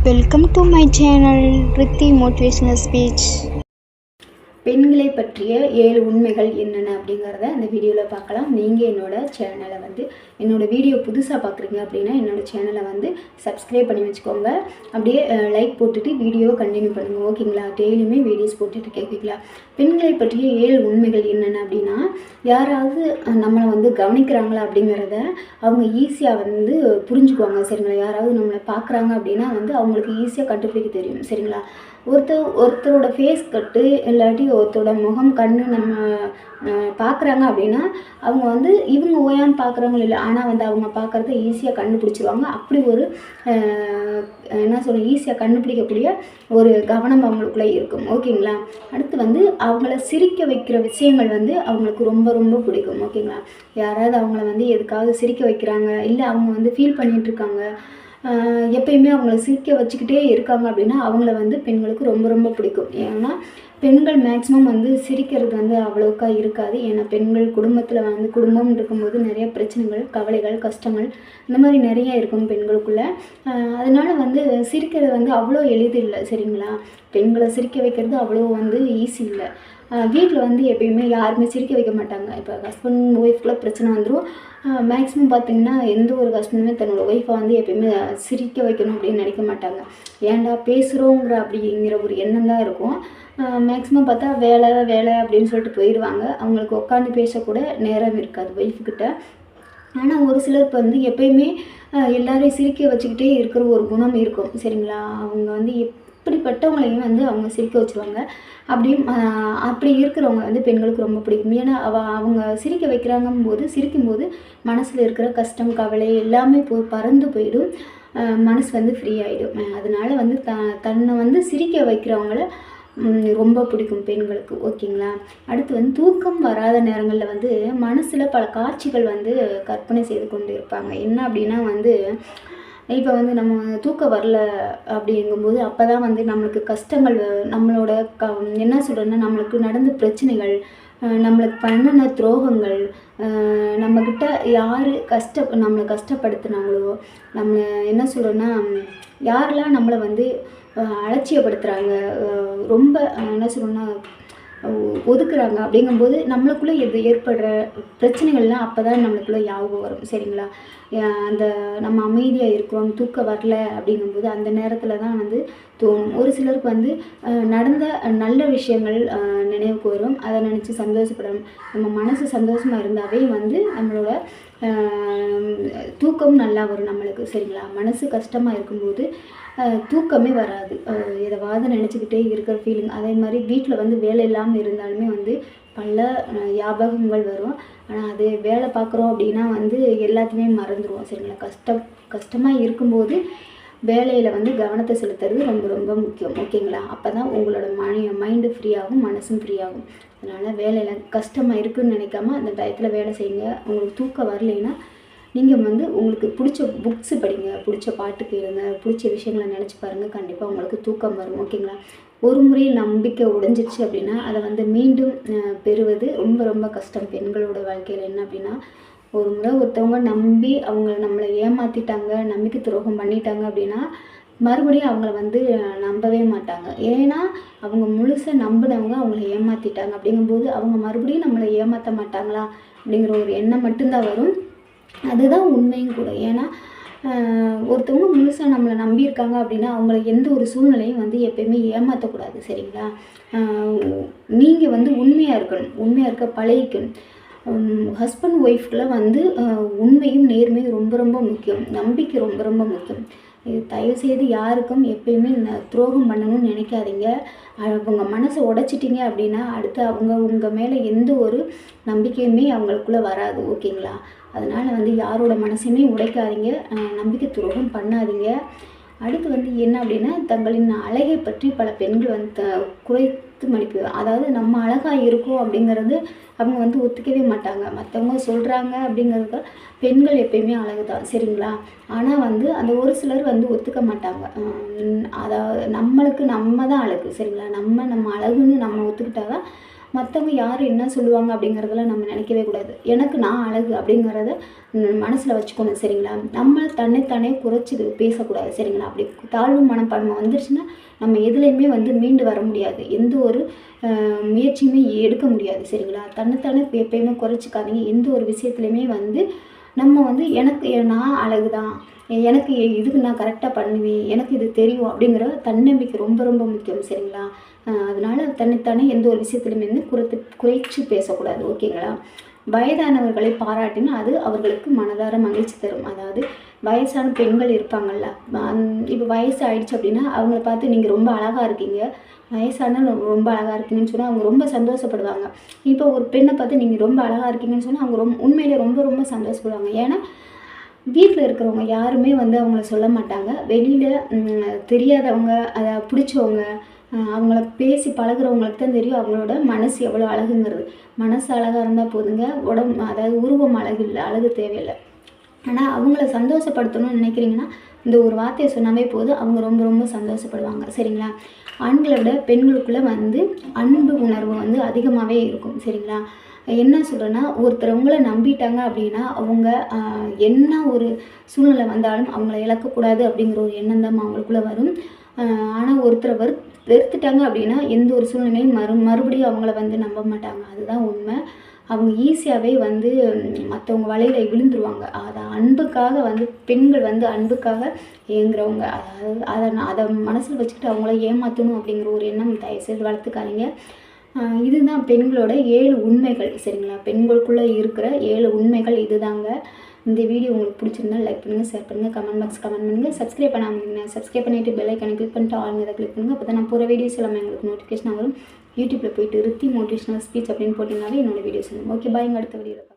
Welcome to my channel Rithi Motivational Speech. பெண்களை பற்றிய 7 உண்மைகள் என்னென்ன அப்படிங்கிறத இந்த வீடியோவில் பார்க்கலாம். நீங்கள் என்னோட வீடியோ புதுசாக பார்க்குறீங்க அப்படின்னா என்னோடய சேனலை வந்து சப்ஸ்கிரைப் பண்ணி வச்சுக்கோங்க. அப்படியே லைக் போட்டுட்டு வீடியோவை கண்டினியூ பண்ணுங்கள், ஓகேங்களா? டெய்லியுமே வீடியோஸ் போட்டுட்டு கேட்குறீங்களா? பெண்களை பற்றிய 7 உண்மைகள் என்னென்ன அப்படின்னா, யாராவது நம்மளை வந்து கவனிக்கிறாங்களா அப்படிங்கிறத அவங்க ஈஸியாக வந்து புரிஞ்சுக்குவாங்க, சரிங்களா? யாராவது நம்மளை பார்க்குறாங்க அப்படின்னா வந்து அவங்களுக்கு ஈஸியாக கண்டுபிடிக்க தெரியும், சரிங்களா? ஒருத்தரோட ஃபேஸ் கட்டு இல்லாட்டி ஒருத்தரோட முகம் கண்ணு நம்ம பார்க்குறாங்க அப்படின்னா அவங்க வந்து இவங்க ஓயாமல் பார்க்குறவங்க இல்லை, ஆனால் வந்து அவங்க பார்க்குறத ஈஸியாக கண்டுபிடிச்சிருவாங்க. அப்படி ஒரு ஈஸியாக கண்டுபிடிக்கக்கூடிய ஒரு கவனம் அவங்களுக்குள்ளே இருக்கும், ஓகேங்களா? அடுத்து வந்து அவங்கள சிரிக்க வைக்கிற விஷயங்கள் வந்து அவங்களுக்கு ரொம்ப ரொம்ப பிடிக்கும், ஓகேங்களா? யாராவது அவங்கள வந்து எதுக்காவது சிரிக்க வைக்கிறாங்க, இல்லை அவங்க வந்து ஃபீல் பண்ணிகிட்ருக்காங்க, எப்பயுமே அவங்கள சிரிக்க வச்சுக்கிட்டே இருக்காங்க அப்படின்னா அவங்கள வந்து பெண்களுக்கு ரொம்ப ரொம்ப பிடிக்கும். ஏன்னா பெண்கள் மேக்ஸிமம் வந்து சிரிக்கிறது வந்து அவ்வளோக்கா இருக்காது. ஏன்னா பெண்கள் குடும்பத்தில் வந்து குடும்பம் இருக்கும்போது நிறைய பிரச்சனைகள், கவலைகள், கஷ்டங்கள் இந்த மாதிரி நிறைய இருக்கும் பெண்களுக்குள்ளே. அதனால் வந்து சிரிக்கிறது வந்து அவ்வளோ எளிது இல்லை, சரிங்களா? பெண்களை சிரிக்க வைக்கிறது அவ்வளோ வந்து ஈஸி இல்லை. வீட்டில் வந்து எப்பயுமே யாருமே சிரிக்க வைக்க மாட்டாங்க. இப்போ ஹஸ்பண்ட் ஒய்ஃப்குள்ளே பிரச்சனை வந்துடும். மேக்ஸிமம் பார்த்திங்கன்னா எந்த ஒரு ஹஸ்பண்டுமே தன்னோட ஒய்ஃபை வந்து எப்பயுமே சிரிக்க வைக்கணும் அப்படின்னு நினைக்க மாட்டாங்க. ஏன்டா பேசுகிறோங்கிற அப்படிங்கிற ஒரு எண்ணம் தான் இருக்கும். மேக்ஸிமம் பார்த்தா வேலை வேலை அப்படின்னு சொல்லிட்டு போயிடுவாங்க. அவங்களுக்கு உட்காந்து பேசக்கூட நேரம் இருக்காது ஒய்ஃப்கிட்ட. ஆனால் ஒரு சிலருக்கு வந்து எப்பயுமே எல்லாரையும் சிரிக்க வச்சுக்கிட்டே இருக்கிற ஒரு குணம் இருக்கும், சரிங்களா? அவங்க வந்து எப்படிப்பட்டவங்களையும் வந்து அவங்க சிரிக்க வச்சுருவாங்க. அப்படி இருக்கிறவங்க வந்து பெண்களுக்கு ரொம்ப பிடிக்கும். ஏன்னா அவங்க சிரிக்க வைக்கிறாங்கும்போது சிரிக்கும்போது மனசில் இருக்கிற கஷ்டம், கவலை எல்லாமே பறந்து போயிடும். மனசு வந்து ஃப்ரீ ஆகிடும். அதனால் வந்து தன்னை வந்து சிரிக்க வைக்கிறவங்கள ரொம்ப பிடிக்கும் பெண்களுக்கு, ஓகேங்களா? அடுத்து வந்து தூக்கம் வராத நேரங்களில் வந்து மனசில் பல காட்சிகள் வந்து கற்பனை செய்து கொண்டு இருப்பாங்க. என்ன அப்படின்னா வந்து இப்போ வந்து நம்ம தூக்கம் வரல அப்படிங்கும்போது அப்போ தான் வந்து நம்மளுக்கு கஷ்டங்கள், நம்மளோட நம்மளுக்கு நடந்த பிரச்சனைகள், நம்மளுக்கு பண்ணின துரோகங்கள், நம்மக்கிட்ட யார் நம்மளை கஷ்டப்படுத்துனாங்களோ, நம்மளை யாரெல்லாம் நம்மளை வந்து அலட்சியப்படுத்துகிறாங்க, ரொம்ப ஒதுக்குறாங்க அப்படிங்கும்போது நம்மளுக்குள்ளே ஏற்படுற பிரச்சனைகள்லாம் அப்போ தான் நம்மளுக்குள்ளே ஞாபகம் வரும், சரிங்களா? நம்ம அமைதியாக இருக்கிறோம், தூக்கம் வரல அப்படிங்கும்போது அந்த நேரத்தில் தான் வந்து தோணும். ஒரு சிலருக்கு வந்து நடந்த நல்ல விஷயங்கள் நினைவுக்கு வரும். அதை நினச்சி சந்தோஷப்படும். நம்ம மனசு சந்தோஷமாக இருந்தாவே வந்து நம்மளோட தூக்கம் நல்லா வரும் நம்மளுக்கு, சரிங்களா? மனசு கஷ்டமாக இருக்கும்போது தூக்கமே வராது. எதைவாவது நினச்சிக்கிட்டே இருக்கிற ஃபீலிங். அதே மாதிரி வீட்டில் வந்து வேலை இல்லாமல் இருந்தாலுமே வந்து பல ஞாபகங்கள் வரும். ஆனால் அது வேலை பார்க்குறோம் அப்படின்னா வந்து எல்லாத்தையுமே மறந்துடுவோம், சரிங்களா? கஷ்டமாக இருக்கும்போது வேலையில் வந்து கவனத்தை செலுத்துறது ரொம்ப ரொம்ப முக்கியம், ஓகேங்களா? அப்போ தான் உங்களோட மைண்டு ஃப்ரீயாகும், மனசும் ஃப்ரீயாகும். அதனால் வேலையில் கஷ்டமாக இருக்குதுன்னு நினைக்காம அந்த டயத்தில் வேலை செய்யுங்க. உங்களுக்கு தூக்கம் வரலைன்னா நீங்கள் வந்து உங்களுக்கு பிடிச்ச புக்ஸு படிங்க, பிடிச்ச பாட்டு கேளுங்க, பிடிச்ச விஷயங்களை நினச்சி பாருங்கள். கண்டிப்பாக உங்களுக்கு தூக்கம் வரும், ஓகேங்களா? ஒரு முறை நம்பிக்கை உடைஞ்சிருச்சு அப்படின்னா அதை வந்து மீண்டும் பெறுவது ரொம்ப ரொம்ப கஷ்டம் பெண்களோட வாழ்க்கையில். என்ன அப்படின்னா, ஒரு முறை ஒருத்தவங்க நம்பி நம்மளை ஏமாற்றிட்டாங்க, நம்பிக்கை துரோகம் பண்ணிட்டாங்க அப்படின்னா மறுபடியும் அவங்கள வந்து நம்பவே மாட்டாங்க. ஏன்னா அவங்க முழுசாக நம்பினவங்க அவங்கள ஏமாற்றிட்டாங்க. அப்படிங்கும்போது அவங்க மறுபடியும் நம்மளை ஏமாற்ற மாட்டாங்களா அப்படிங்கிற ஒரு எண்ணம் மட்டும்தான் வரும். அதுதான் உண்மையும் கூட. ஏன்னா ஒருத்தவங்க முழுசாக நம்மளை நம்பியிருக்காங்க அப்படின்னா அவங்கள எந்த ஒரு சூழ்நிலையும் வந்து எப்பயுமே ஏமாற்றக்கூடாது, சரிங்களா? நீங்கள் வந்து உண்மையாக இருக்கணும், உண்மையாக இருக்க பழகிக்கணும். ஹஸ்பண்ட் ஒய்ஃப்குள்ள வந்து உண்மையும் நேர்மையும் ரொம்ப ரொம்ப முக்கியம். நம்பிக்கை ரொம்ப ரொம்ப முக்கியம். தயவுசெய்து யாருக்கும் எப்பயுமே துரோகம் பண்ணணும்னு நினைக்காதீங்க. அவங்க மனசை உடைச்சிட்டிங்க அப்படின்னா அடுத்து உங்கள் மேலே எந்த ஒரு நம்பிக்கையுமே அவங்களுக்குள்ளே வராது, ஓகேங்களா? அதனால் வந்து யாரோட மனசையுமே உடைக்காதீங்க, நம்பிக்கை துரோகம் பண்ணாதீங்க. அடுத்து வந்து என்ன அப்படின்னா, தங்களின் அழகை பற்றி பல பெண்கள் வந்து குறைத்து மதிப்பு, அதாவது நம்ம அழகாக இருக்கோம் அப்படிங்கிறது அவங்க வந்து ஒத்துக்கவே மாட்டாங்க. மற்றவங்க சொல்கிறாங்க அப்படிங்கிறது பெண்கள் எப்பயுமே அழகு தான், சரிங்களா? ஆனால் வந்து அந்த ஒரு சிலர் வந்து ஒத்துக்க மாட்டாங்க. அதாவது நம்மளுக்கு நம்ம தான் அழகு, சரிங்களா? நம்ம அழகுன்னு நம்ம ஒத்துக்கிட்டா தான் மற்றவங்க யார் என்ன சொல்லுவாங்க அப்படிங்கிறதெல்லாம் நம்ம நினைக்கவே கூடாது. எனக்கு நான் அழகு அப்படிங்கிறத மனசில் வச்சுக்கணும் சரிங்களா. நம்ம தன்னைத்தானே குறைச்சி பேசக்கூடாது சரிங்களா. அப்படி தாழ்வு மனப்பான்மை வந்துருச்சுன்னா நம்ம எதுலேயுமே வந்து மீண்டு வர முடியாது, எந்த ஒரு முயற்சியுமே எடுக்க முடியாது சரிங்களா. தன்னைத்தானே எப்பயுமே குறைச்சிக்காதீங்க. எந்த ஒரு விஷயத்துலையுமே வந்து நம்ம வந்து எனக்கு நான் அழகு தான், எனக்கு இதுக்கு நான் கரெக்டாக பண்ணுவேன், எனக்கு இது தெரியும் அப்படிங்கிற தன்னம்பிக்கை ரொம்ப ரொம்ப முக்கியம் சரிங்களா. அதனால் தன்னைத்தானே எந்த ஒரு விஷயத்துலையுமே வந்து குறைச்சி பேசக்கூடாது ஓகேங்களா. வயதானவர்களை பாராட்டினா அது அவர்களுக்கு மனதார மகிழ்ச்சி தரும். அதாவது வயசான பெண்கள் இருப்பாங்கள்ல, இப்போ வயசு ஆயிடுச்சு அப்படின்னா அவங்கள பார்த்து நீங்கள் ரொம்ப அழகாக இருக்கீங்க, வயசான ரொம்ப அழகாக இருக்கீங்கன்னு சொன்னால் அவங்க ரொம்ப சந்தோஷப்படுவாங்க. இப்போ ஒரு பெண்ணை பார்த்து நீங்கள் ரொம்ப அழகாக இருக்கீங்கன்னு சொன்னால் அவங்க உண்மையிலே ரொம்ப ரொம்ப சந்தோஷப்படுவாங்க. ஏன்னா வீட்டில் இருக்கிறவங்க யாருமே வந்து அவங்கள சொல்ல மாட்டாங்க. வெளியில் தெரியாதவங்க, அதை பிடிச்சவங்க, அவங்கள பேசி பழகுறவங்களுக்கு தான் தெரியும் அவங்களோட மனசு எவ்வளோ அழகுங்கிறது. மனசு அழகாக இருந்தால் போதுங்க, அதாவது உருவம் அழகு இல்லை, அழகு தேவையில்லை. ஆனால் அவங்கள சந்தோஷப்படுத்தணும்னு நினைக்கிறீங்கன்னா இந்த ஒரு வார்த்தையை சொன்னாவே போதும், அவங்க ரொம்ப ரொம்ப சந்தோஷப்படுவாங்க சரிங்களா. ஆண்களை விட பெண்களுக்குள்ளே வந்து அன்பு உணர்வு வந்து அதிகமாகவே இருக்கும் சரிங்களா. என்ன சொல்கிறேன்னா, ஒருத்தர் உங்களை நம்பிட்டாங்க அப்படின்னா அவங்க என்ன ஒரு சூழ்நிலை வந்தாலும் அவங்கள இழக்கக்கூடாது அப்படிங்கிற ஒரு எண்ணம் தான் அவங்களுக்குள்ளே வரும். ஆனால் ஒருத்தரை வெறுத்துட்டாங்க அப்படின்னா எந்த ஒரு சூழ்நிலையும் மறுபடியும் அவங்கள வந்து நம்ப மாட்டாங்க. அதுதான் உண்மை. அவங்க ஈஸியாகவே வந்து மற்றவங்க வலையில் விழுந்துருவாங்க. அன்புக்காக வந்து பெண்கள் வந்து அன்புக்காக ஏங்குறவங்க. அதாவது அதை மனசில் வச்சுக்கிட்டு அவங்கள ஏமாற்றணும் அப்படிங்கிற ஒரு எண்ணம் தயவுசெய்து வளர்த்துக்காதீங்க. இதுதான் பெண்களோட 7 உண்மைகள் சரிங்களா. பெண்களுக்குள்ளே இருக்கிற 7 உண்மைகள் இதுதாங்க. இந்த வீடியோ உங்களுக்கு பிடிச்சிருந்தா லைக் பண்ணுங்கள், ஷேர் பண்ணுங்கள், கமெண்ட் பாக்ஸ் கமெண்ட் பண்ணுங்கள். சப்ஸ்கிரைப் பண்ணாமல் சப்ஸ்கிரைப் பண்ணிவிட்டு பெல் ஐக்கானை கிளிக் பண்ணிட்டு ஆளுங்க கிளிக் பண்ணுங்கள். அப்போ தான் நான் போகிற வீடியோஸ் எல்லாமே உங்களுக்கு நோட்டிஃபிகேஷன் வரும். யூடியூப்பில் போய்ட்டு ரித்தி மோட்டிவேஷனல் ஸ்பீச் அப்படின்னு போட்டிங்கனாவே என்னோடய வீடியோஸ் வரும். ஓகே பாய்ங்க, அடுத்த வீடியோவில்